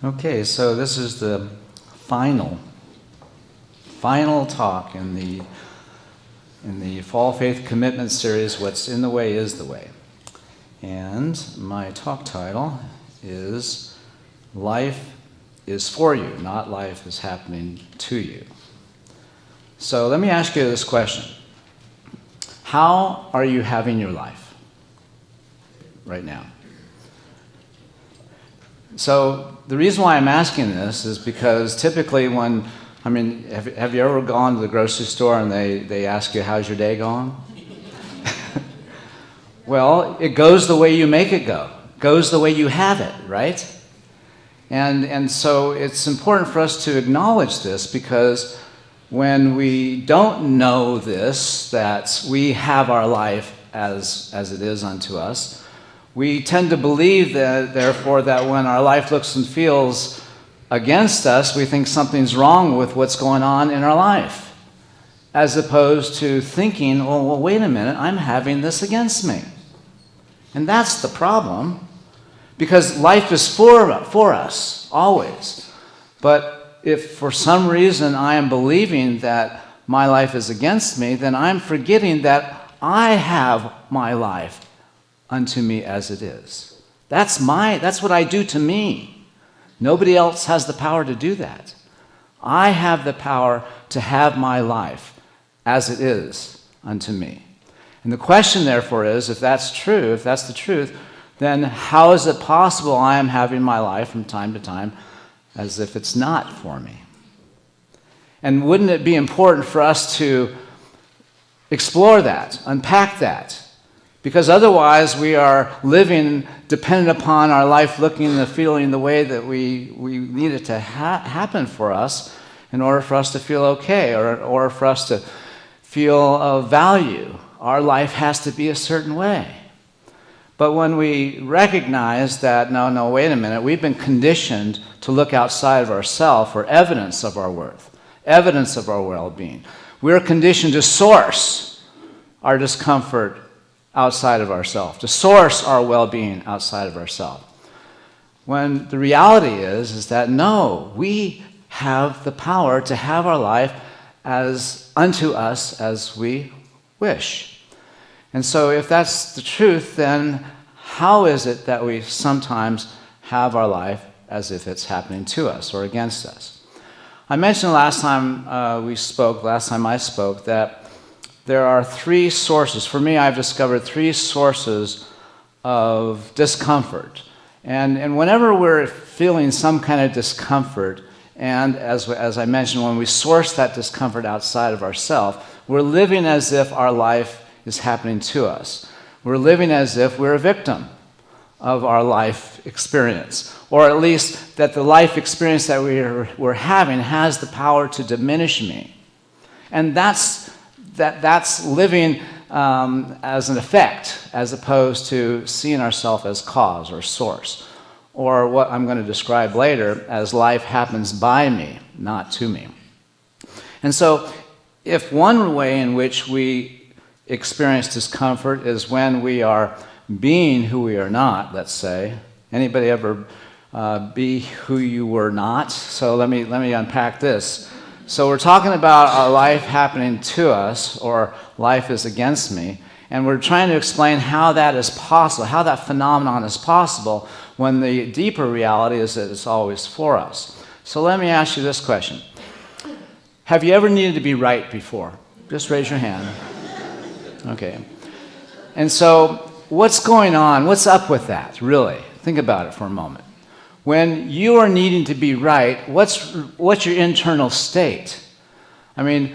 Okay, so this is the final talk in the Fall Faith Commitment series, What's in the Way is the Way. And my talk title is Life is for you, not life is happening to you. So let me ask you this question. How are you having your life right now? So the reason why I'm asking this is because typically have you ever gone to the grocery store and they ask you, how's your day going? Well, it goes the way you make it go. It goes the way you have it, right? And so it's important for us to acknowledge this, because when we don't know this, that we have our life as it is unto us, we tend to believe that, therefore, that when our life looks and feels against us, we think something's wrong with what's going on in our life, as opposed to thinking, well, wait a minute, I'm having this against me. And that's the problem, because life is for us, always. But if for some reason I am believing that my life is against me, then I'm forgetting that I have my life unto me as it is. That's what I do to me. Nobody else has the power to do that. I have the power to have my life as it is unto me. And the question, therefore, is, if that's true, if that's the truth, then how is it possible I am having my life from time to time as if it's not for me? And wouldn't it be important for us to explore that, unpack that? Because otherwise we are living dependent upon our life looking and feeling the way that we need it to happen for us in order for us to feel okay, or for us to feel of value. Our life has to be a certain way. But when we recognize that, no, wait a minute, we've been conditioned to look outside of ourselves for evidence of our worth, evidence of our well-being. We're conditioned to source our discomfort outside of ourselves, to source our well-being outside of ourselves. When the reality is that no, we have the power to have our life as unto us as we wish. And so if that's the truth, then how is it that we sometimes have our life as if it's happening to us or against us? I mentioned last time I spoke, that there are three sources. For me, I've discovered three sources of discomfort. And whenever we're feeling some kind of discomfort, and as I mentioned, when we source that discomfort outside of ourselves, we're living as if our life is happening to us. We're living as if we're a victim of our life experience, or at least that the life experience that we're having has the power to diminish me. And that's living as an effect, as opposed to seeing ourselves as cause or source, or what I'm going to describe later as life happens by me, not to me. And so if one way in which we experience discomfort is when we are being who we are not, let's say. Anybody ever be who you were not? So let me unpack this. So we're talking about our life happening to us, or life is against me, and we're trying to explain how that is possible, how that phenomenon is possible, when the deeper reality is that it's always for us. So let me ask you this question. Have you ever needed to be right before? Just raise your hand. Okay. And so what's going on? What's up with that, really? Think about it for a moment. When you are needing to be right, what's your internal state? I mean,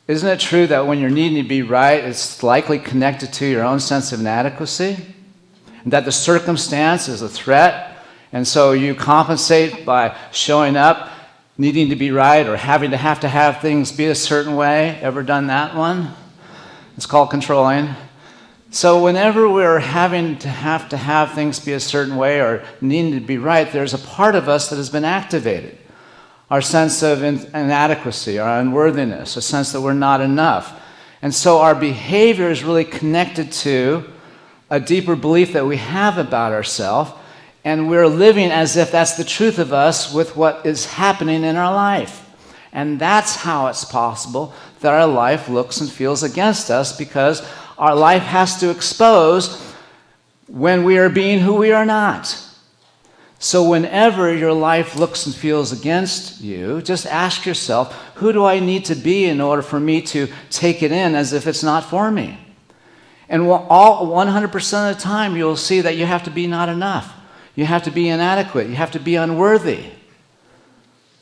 isn't it true that when you're needing to be right, it's likely connected to your own sense of inadequacy? And that the circumstance is a threat, and so you compensate by showing up, needing to be right, or having to have things be a certain way. Ever done that one? It's called controlling. So whenever we're having to have things be a certain way or needing to be right, there's a part of us that has been activated. Our sense of inadequacy, our unworthiness, a sense that we're not enough. And so our behavior is really connected to a deeper belief that we have about ourselves, And we're living as if that's the truth of us with what is happening in our life. And that's how it's possible that our life looks and feels against us, because our life has to expose when we are being who we are not. So whenever your life looks and feels against you, just ask yourself, who do I need to be in order for me to take it in as if it's not for me? And 100% of the time, you'll see that you have to be not enough. You have to be inadequate. You have to be unworthy.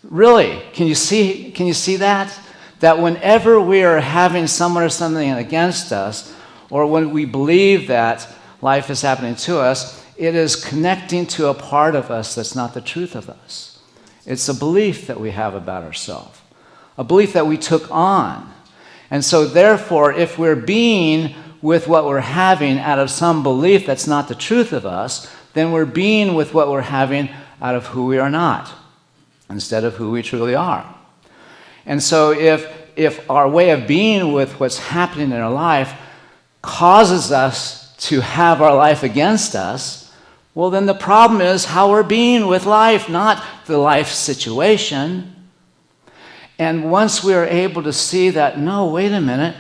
Really, can you see that? That whenever we are having someone or something against us, or when we believe that life is happening to us, it is connecting to a part of us that's not the truth of us. It's a belief that we have about ourselves, a belief that we took on. And so therefore, if we're being with what we're having out of some belief that's not the truth of us, then we're being with what we're having out of who we are not, instead of who we truly are. And so if our way of being with what's happening in our life causes us to have our life against us, well, then the problem is how we're being with life, not the life situation. And once we are able to see that, no, wait a minute,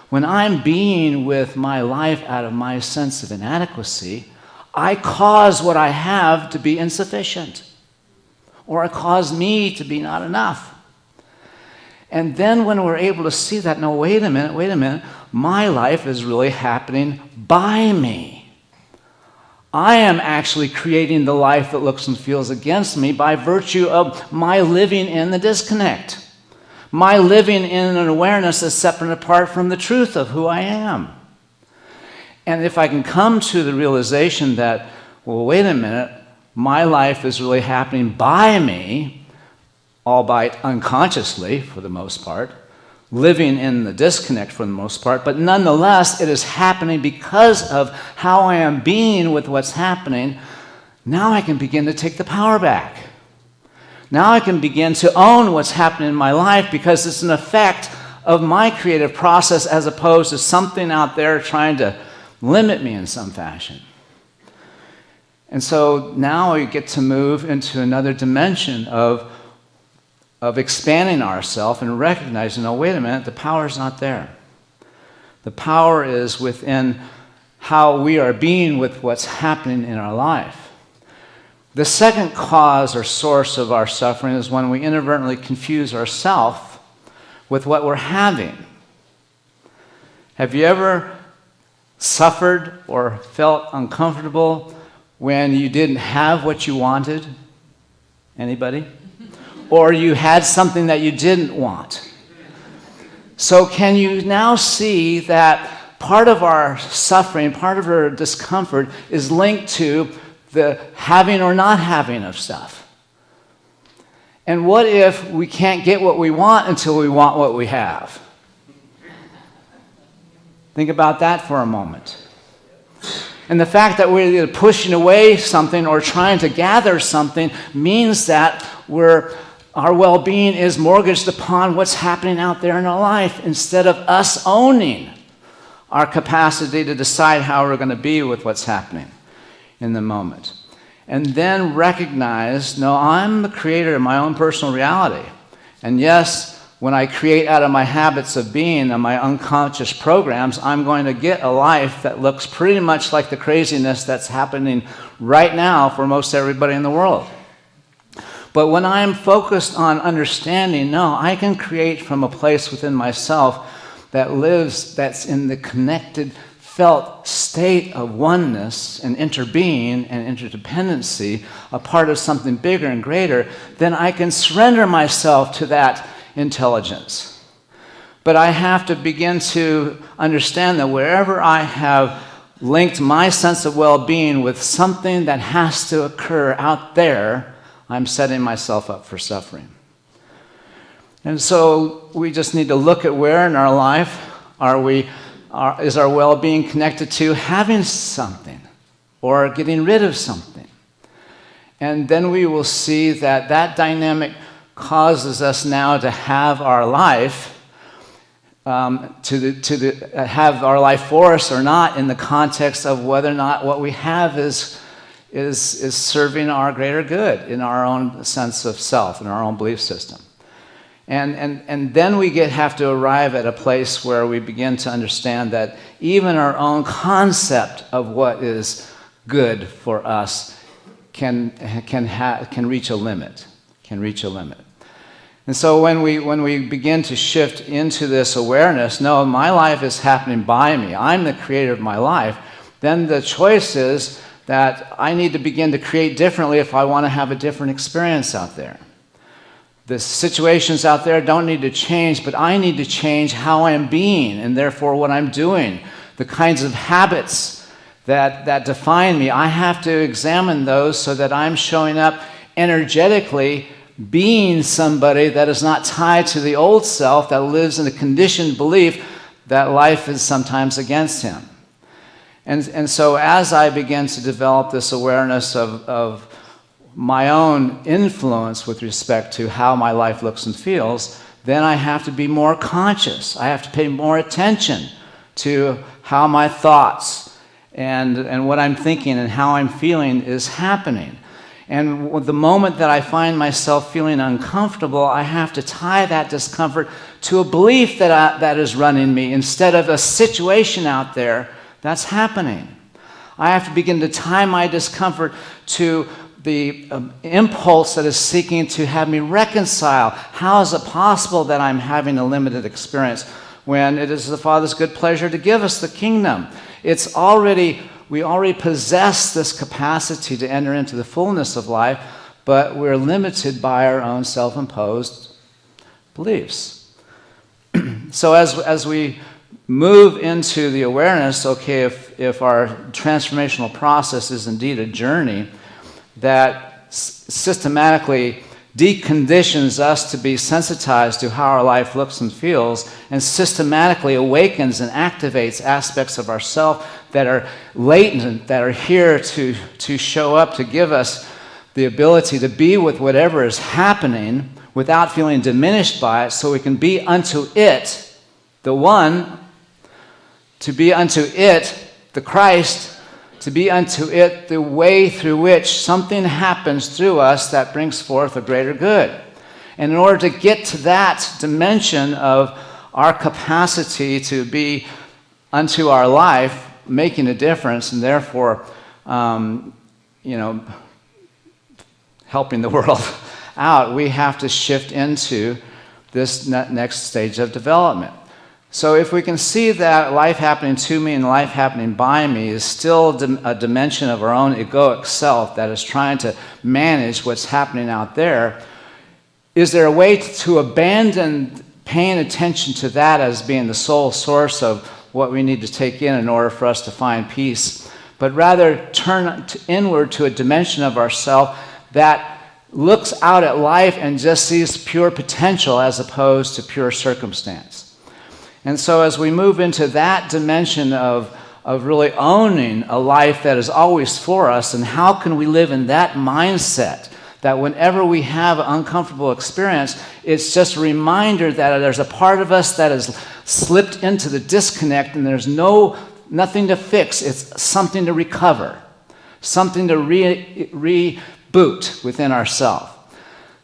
when I'm being with my life out of my sense of inadequacy, I cause what I have to be insufficient, or I cause me to be not enough. And then when we're able to see that, no, wait a minute, my life is really happening by me. I am actually creating the life that looks and feels against me by virtue of my living in the disconnect, my living in an awareness that's separate and apart from the truth of who I am. And if I can come to the realization that, well, wait a minute, my life is really happening by me, albeit unconsciously for the most part, living in the disconnect for the most part, but nonetheless, it is happening because of how I am being with what's happening. Now I can begin to take the power back. Now I can begin to own what's happening in my life, because it's an effect of my creative process as opposed to something out there trying to limit me in some fashion. And so now we get to move into another dimension of expanding ourselves and recognizing, oh, wait a minute, the power is not there. The power is within how we are being with what's happening in our life. The second cause or source of our suffering is when we inadvertently confuse ourselves with what we're having. Have you ever suffered or felt uncomfortable when you didn't have what you wanted? Anybody? Or you had something that you didn't want? So can you now see that part of our suffering, part of our discomfort is linked to the having or not having of stuff? And what if we can't get what we want until we want what we have? Think about that for a moment. And the fact that we're either pushing away something or trying to gather something means that our well-being is mortgaged upon what's happening out there in our life, instead of us owning our capacity to decide how we're going to be with what's happening in the moment. And then recognize, no, I'm the creator of my own personal reality. And yes, when I create out of my habits of being and my unconscious programs, I'm going to get a life that looks pretty much like the craziness that's happening right now for most everybody in the world. But when I'm focused on understanding, no, I can create from a place within myself that's in the connected, felt state of oneness and interbeing and interdependency, a part of something bigger and greater, then I can surrender myself to that intelligence. But I have to begin to understand that wherever I have linked my sense of well-being with something that has to occur out there, I'm setting myself up for suffering. And so we just need to look at where in our life is our well-being connected to having something or getting rid of something. And then we will see that that dynamic causes us now to have our life, have our life for us or not, in the context of whether or not what we have is is serving our greater good in our own sense of self, in our own belief system. And then we have to arrive at a place where we begin to understand that even our own concept of what is good for us can reach a limit. And so when we begin to shift into this awareness, no, my life is happening by me, I'm the creator of my life, then the choice is that I need to begin to create differently if I want to have a different experience out there. The situations out there don't need to change, but I need to change how I'm being and therefore what I'm doing. The kinds of habits that define me, I have to examine those so that I'm showing up energetically, being somebody that is not tied to the old self that lives in a conditioned belief that life is sometimes against him. And so as I begin to develop this awareness of my own influence with respect to how my life looks and feels, then I have to be more conscious. I have to pay more attention to how my thoughts and what I'm thinking and how I'm feeling is happening. And the moment that I find myself feeling uncomfortable, I have to tie that discomfort to a belief that is running me instead of a situation out there that's happening. I have to begin to tie my discomfort to the impulse that is seeking to have me reconcile. How is it possible that I'm having a limited experience when it is the Father's good pleasure to give us the kingdom? We already possess this capacity to enter into the fullness of life, but we're limited by our own self-imposed beliefs. So as we move into the awareness, okay, if our transformational process is indeed a journey that systematically deconditions us to be sensitized to how our life looks and feels, and systematically awakens and activates aspects of ourself that are latent, that are here to show up, to give us the ability to be with whatever is happening without feeling diminished by it, so we can be unto it the one, to be unto it the Christ, to be unto it the way through which something happens through us that brings forth a greater good. And in order to get to that dimension of our capacity to be unto our life, making a difference, and therefore, helping the world out, we have to shift into this next stage of development. So if we can see that life happening to me and life happening by me is still a dimension of our own egoic self that is trying to manage what's happening out there, is there a way to abandon paying attention to that as being the sole source of what we need to take in order for us to find peace, but rather turn inward to a dimension of ourself that looks out at life and just sees pure potential as opposed to pure circumstance? And so as we move into that dimension of really owning a life that is always for us, and how can we live in that mindset that whenever we have an uncomfortable experience, it's just a reminder that there's a part of us that has slipped into the disconnect and there's nothing to fix. It's something to recover, something to reboot within ourselves.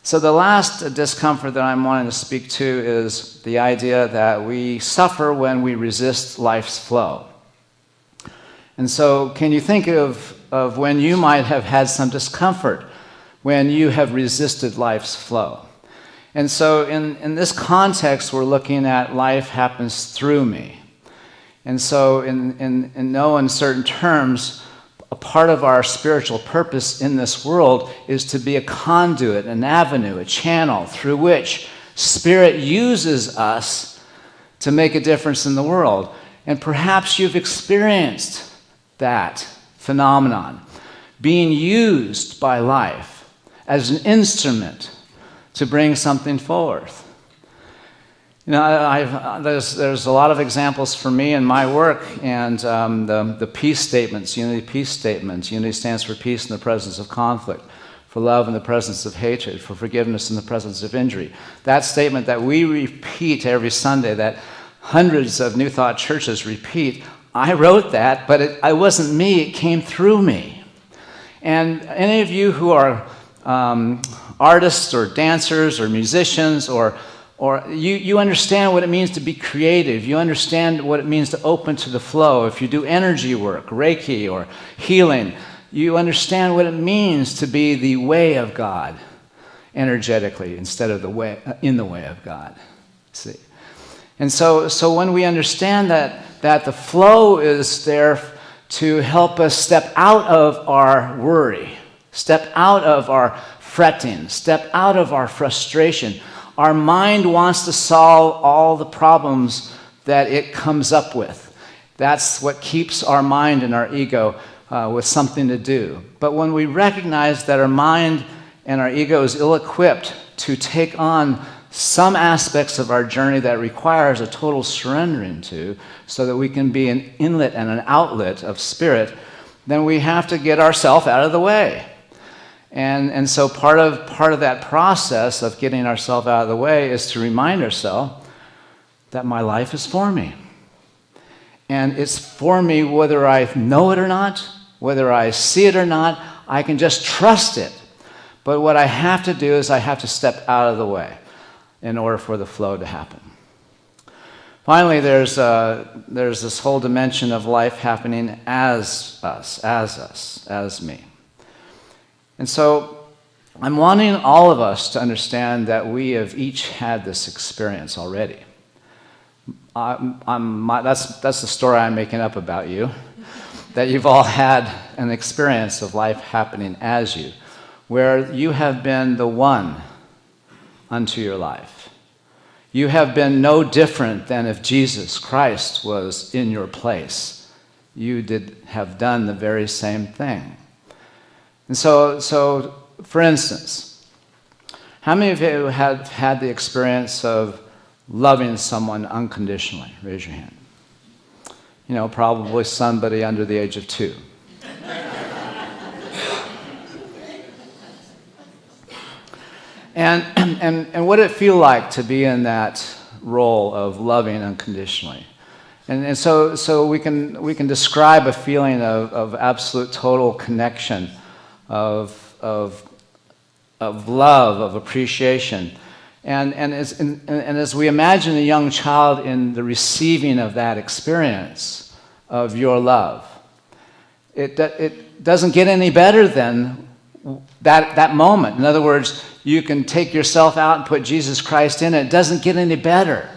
So the last discomfort that I'm wanting to speak to is the idea that we suffer when we resist life's flow. And so can you think of when you might have had some discomfort when you have resisted life's flow? And so in this context, we're looking at life happens through me. And so in no uncertain terms, a part of our spiritual purpose in this world is to be a conduit, an avenue, a channel through which Spirit uses us to make a difference in the world. And perhaps you've experienced that phenomenon, being used by life as an instrument to bring something forth. There's a lot of examples for me in my work, and the peace statements, unity peace statements. Unity stands for peace in the presence of conflict, for love in the presence of hatred, for forgiveness in the presence of injury. That statement that we repeat every Sunday, that hundreds of New Thought churches repeat, I wrote that, but it wasn't me, it came through me. And any of you who are artists or dancers or musicians, or you understand what it means to be creative. You understand what it means to open to the flow. If you do energy work, Reiki or healing, you understand what it means to be the way of God energetically instead of in the way of God. See? And so when we understand that the flow is there to help us step out of our worry, step out of our fretting, step out of our frustration. Our mind wants to solve all the problems that it comes up with. That's what keeps our mind and our ego with something to do. But when we recognize that our mind and our ego is ill-equipped to take on some aspects of our journey that requires a total surrendering to, so that we can be an inlet and an outlet of spirit, then we have to get ourselves out of the way. And so part of that process of getting ourselves out of the way is to remind ourselves that my life is for me. And it's for me whether I know it or not, whether I see it or not. I can just trust it. But what I have to do is I have to step out of the way in order for the flow to happen. Finally, there's this whole dimension of life happening as me. And so I'm wanting all of us to understand that we have each had this experience already. That's the story I'm making up about you, that you've all had an experience of life happening as you, where you have been the one unto your life. You have been no different than if Jesus Christ was in your place. You have done the very same thing. And so, for instance, how many of you have had the experience of loving someone unconditionally? Raise your hand. You know, probably somebody under the age of 2. And what did it feel like to be in that role of loving unconditionally? And so we can describe a feeling of absolute total connection, of love, of appreciation. And as we imagine a young child in the receiving of that experience of your love, it doesn't get any better than that moment. In other words, you can take yourself out and put Jesus Christ in it. It doesn't get any better.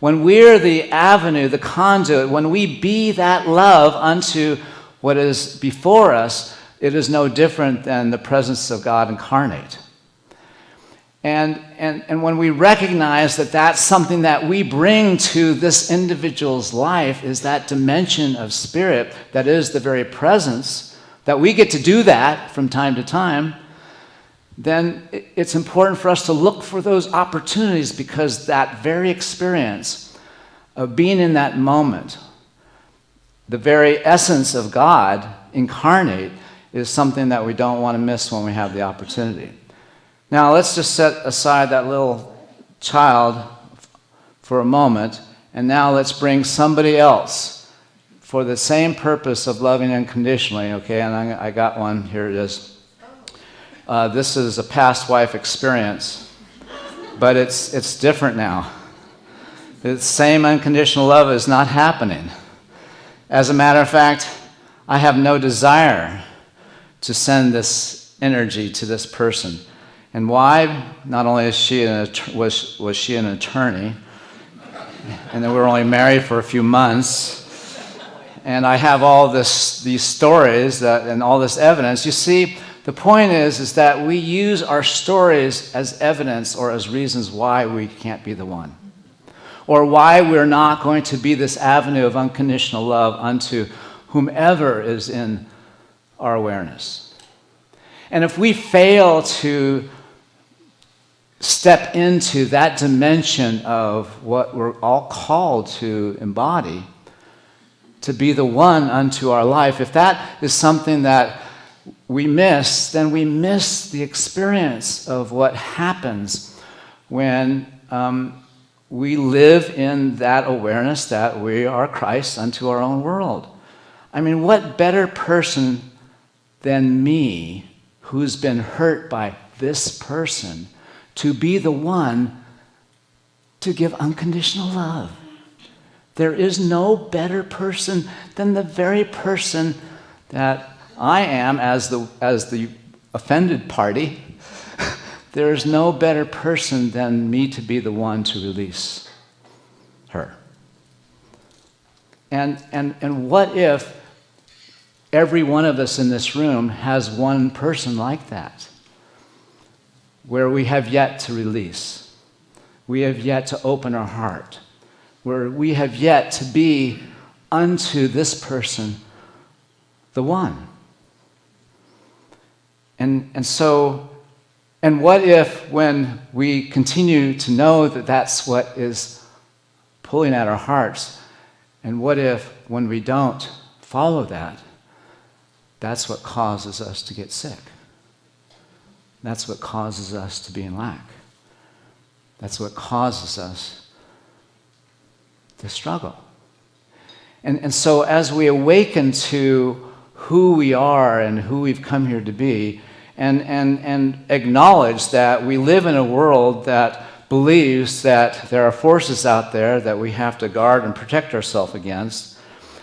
When we're the avenue, the conduit, when we be that love unto what is before us, it is no different than the presence of God incarnate. And when we recognize that that's something that we bring to this individual's life, is that dimension of spirit that is the very presence, that we get to do that from time to time, then it's important for us to look for those opportunities, because that very experience of being in that moment, the very essence of God incarnate, is something that we don't want to miss when we have the opportunity. Now, let's just set aside that little child for a moment, and now let's bring somebody else for the same purpose of loving unconditionally, okay? And I got one, here it is. This is a past wife experience, but it's different now. The same unconditional love is not happening. As a matter of fact, I have no desire to send this energy to this person. And why? Not only was she an attorney, and then we were only married for a few months, and I have all these stories and all this evidence. You see, the point is that we use our stories as evidence or as reasons why we can't be the one, or why we're not going to be this avenue of unconditional love unto whomever is in our awareness. And if we fail to step into that dimension of what we're all called to embody, to be the one unto our life, if that is something that we miss, then we miss the experience of what happens when we live in that awareness that we are Christ unto our own world. I mean, what better person than me, who's been hurt by this person, to be the one to give unconditional love. There is no better person than the very person that I am as the offended party. There is no better person than me to be the one to release her. And what if every one of us in this room has one person like that, where we have yet to release, we have yet to open our heart, where we have yet to be unto this person the one. And what if when we continue to know that that's what is pulling at our hearts, and what if when we don't follow that, that's what causes us to get sick? That's what causes us to be in lack. That's what causes us to struggle. And so as we awaken to who we are and who we've come here to be, and acknowledge that we live in a world that believes that there are forces out there that we have to guard and protect ourselves against.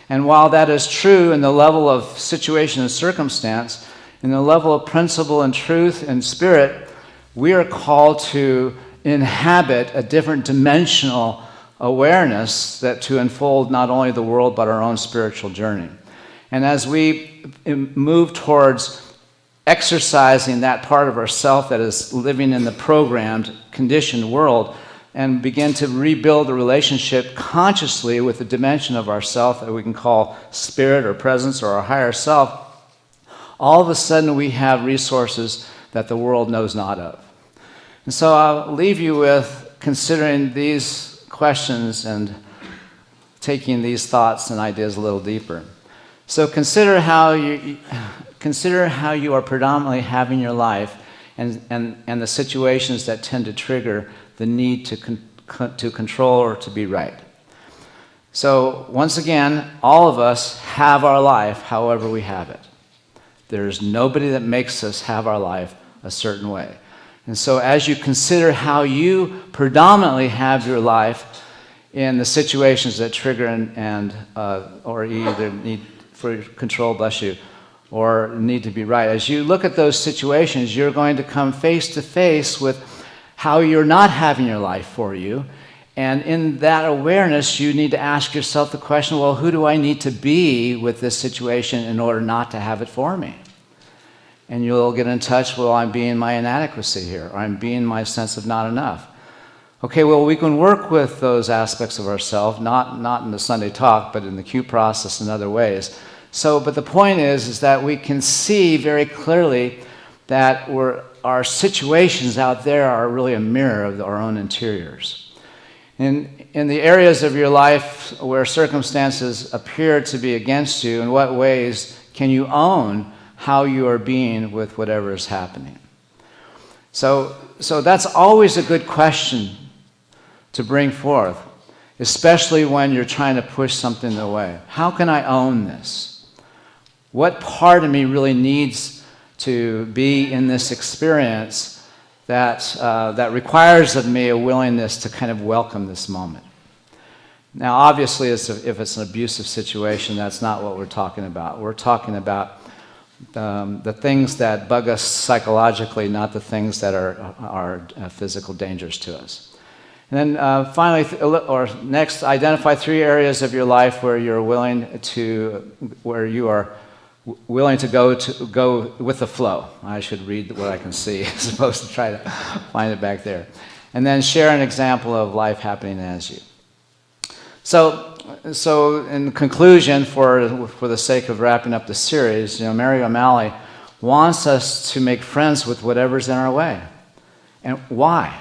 And while that is true in the level of situation and circumstance, in the level of principle and truth and spirit, we are called to inhabit a different dimensional awareness that to unfold not only the world but our own spiritual journey. And as we move towards exercising that part of ourself that is living in the programmed, conditioned world, and begin to rebuild a relationship consciously with the dimension of ourself that we can call spirit or presence or our higher self, all of a sudden we have resources that the world knows not of. And so I'll leave you with considering these questions and taking these thoughts and ideas a little deeper. So consider how you are predominantly having your life and the situations that tend to trigger the need to control or to be right. So once again, all of us have our life however we have it. There's nobody that makes us have our life a certain way. And so as you consider how you predominantly have your life in the situations that trigger or either need for control, bless you, or need to be right. As you look at those situations, you're going to come face to face with how you're not having your life for you. And in that awareness, you need to ask yourself the question, well, who do I need to be with this situation in order not to have it for me? And you'll get in touch, well, I'm being my inadequacy here, or I'm being my sense of not enough. Okay, well, we can work with those aspects of ourselves, not in the Sunday talk, but in the Q process and other ways. But the point is that we can see very clearly that our situations out there are really a mirror of our own interiors. In the areas of your life where circumstances appear to be against you, in what ways can you own how you are being with whatever is happening? So that's always a good question to bring forth, especially when you're trying to push something away. How can I own this? What part of me really needs to be in this experience that requires of me a willingness to kind of welcome this moment? Now, obviously, if it's an abusive situation, that's not what we're talking about. We're talking about the things that bug us psychologically, not the things that are physical dangers to us. And then finally, or next, identify 3 areas of your life where you are willing to go with the flow. I should read what I can see as opposed to try to find it back there. And then share an example of life happening as you. So in conclusion, for the sake of wrapping up the series, Mary O'Malley wants us to make friends with whatever's in our way. And why?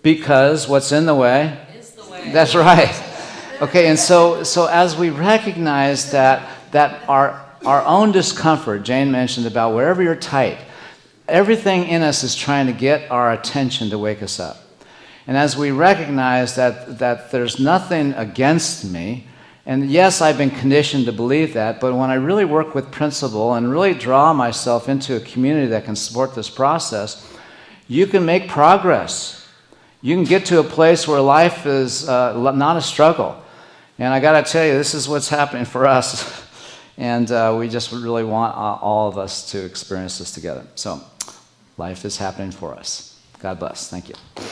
Because what's in the way is the way. That's right. Okay, and so as we recognize that our own discomfort, Jane mentioned about wherever you're tight, everything in us is trying to get our attention to wake us up. And as we recognize that there's nothing against me, And yes, I've been conditioned to believe that, but when I really work with principle and really draw myself into a community that can support this process, you can make progress. You can get to a place where life is not a struggle. And I got to tell you, this is what's happening for us. And we just really want all of us to experience this together. So life is happening for us. God bless. Thank you.